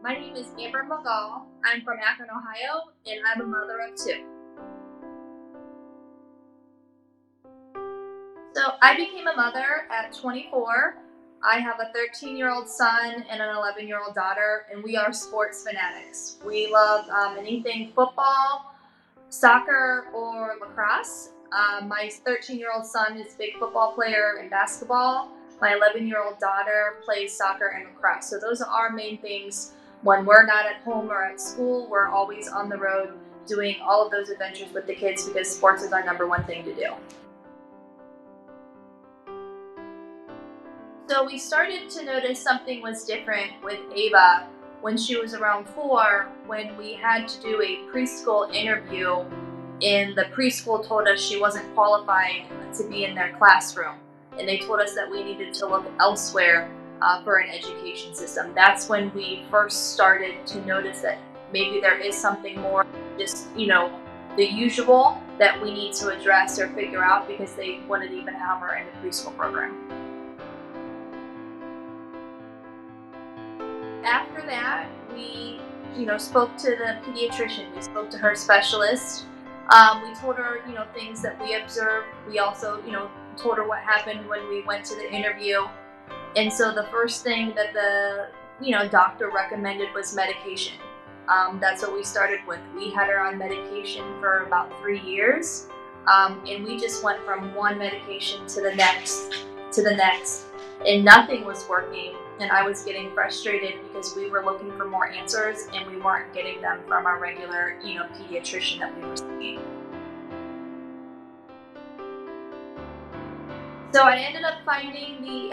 My name is Amber McGall. I'm from Akron, Ohio, and I'm a mother of two. So I became a mother at 24. I have a 13-year-old son and an 11-year-old daughter, and we are sports fanatics. We love anything football, soccer, or lacrosse. My 13-year-old son is a big football player and basketball. My 11-year-old daughter plays soccer and lacrosse. So those are our main things. When we're not at home or at school, we're always on the road doing all of those adventures with the kids because sports is our number one thing to do. So we started to notice something was different with Ava when she was around 4, when we had to do a preschool interview, and the preschool told us she wasn't qualified to be in their classroom. And they told us that we needed to look elsewhere for an education system. That's when we first started to notice that maybe there is something more just, the usual that we need to address or figure out, because they wouldn't even have her in the preschool program. After that, we, spoke to the pediatrician. We spoke to her specialist. We told her, things that we observed. We also, told her what happened when we went to the interview. And so the first thing that the, doctor recommended was medication. That's what we started with. We had her on medication for about 3 years. And we just went from one medication to the next, and nothing was working. And I was getting frustrated because we were looking for more answers and we weren't getting them from our regular, pediatrician that we were seeing. So I ended up finding the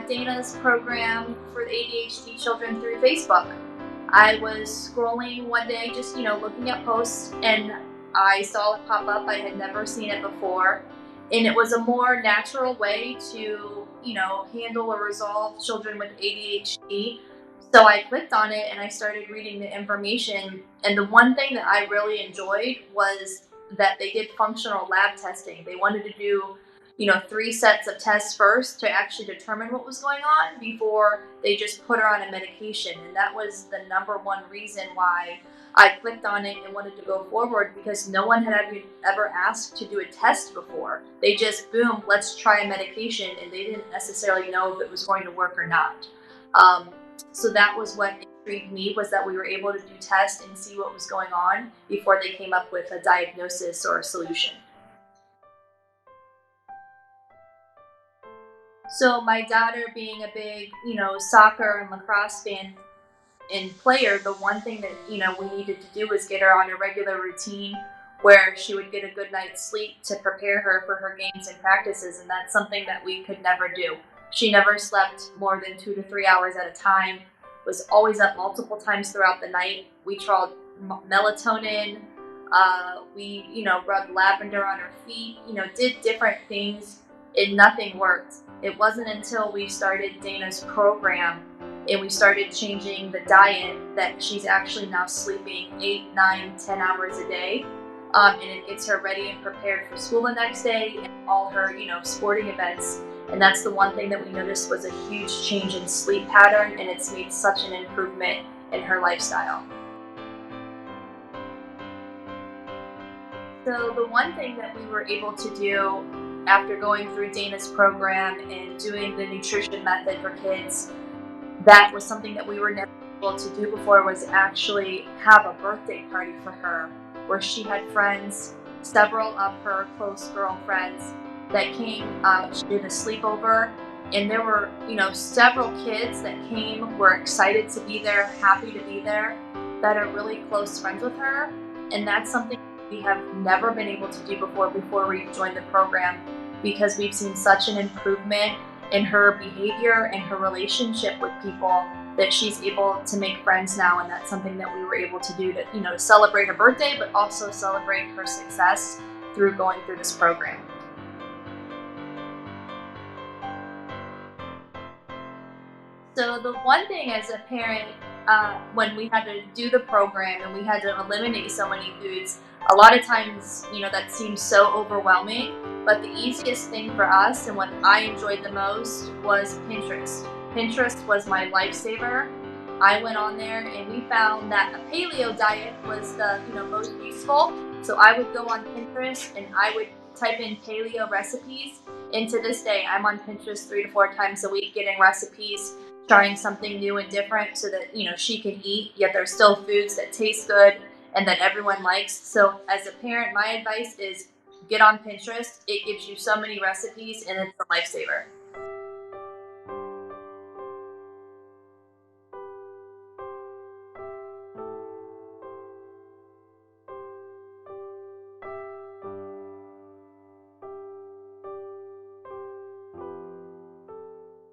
Dana's program for the ADHD children through Facebook. I was scrolling one day, just, looking at posts, and I saw it pop up. I had never seen it before. And it was a more natural way to, handle or resolve children with ADHD. So I clicked on it and I started reading the information. And the one thing that I really enjoyed was that they did functional lab testing. They wanted to do, 3 sets of tests first to actually determine what was going on before they just put her on a medication. And that was the number one reason why I clicked on it and wanted to go forward, because no one had ever asked to do a test before. They just, boom, let's try a medication, and they didn't necessarily know if it was going to work or not. So that was what intrigued me, was that we were able to do tests and see what was going on before they came up with a diagnosis or a solution. So my daughter, being a big, soccer and lacrosse fan and player, the one thing that, we needed to do was get her on a regular routine where she would get a good night's sleep to prepare her for her games and practices. And that's something that we could never do. She never slept more than 2 to 3 hours at a time, was always up multiple times throughout the night. We tried melatonin. We, rubbed lavender on her feet, did different things, and nothing worked. It wasn't until we started Dana's program and we started changing the diet that she's actually now sleeping 8, 9, 10 hours a day. And it gets her ready and prepared for school the next day and all her, sporting events. And that's the one thing that we noticed was a huge change in sleep pattern, and it's made such an improvement in her lifestyle. So the one thing that we were able to do after going through Dana's program and doing the nutrition method for kids, that was something that we were never able to do before, was actually have a birthday party for her, where she had friends, several of her close girlfriends that came. She did a sleepover, and there were, several kids that came, were excited to be there, happy to be there, that are really close friends with her. And that's something we have never been able to do before we joined the program, because we've seen such an improvement in her behavior and her relationship with people that she's able to make friends now. And that's something that we were able to do to, celebrate her birthday, but also celebrate her success through going through this program. So the one thing as a parent, when we had to do the program and we had to eliminate so many foods, a lot of times, that seems so overwhelming. But the easiest thing for us, and what I enjoyed the most, was Pinterest. Pinterest was my lifesaver. I went on there and we found that a paleo diet was the most useful. So I would go on Pinterest and I would type in paleo recipes. And to this day, I'm on Pinterest 3 to 4 times a week getting recipes, trying something new and different so that she can eat, yet there's still foods that taste good and that everyone likes. So as a parent, my advice is get on Pinterest. It gives you so many recipes and it's a lifesaver.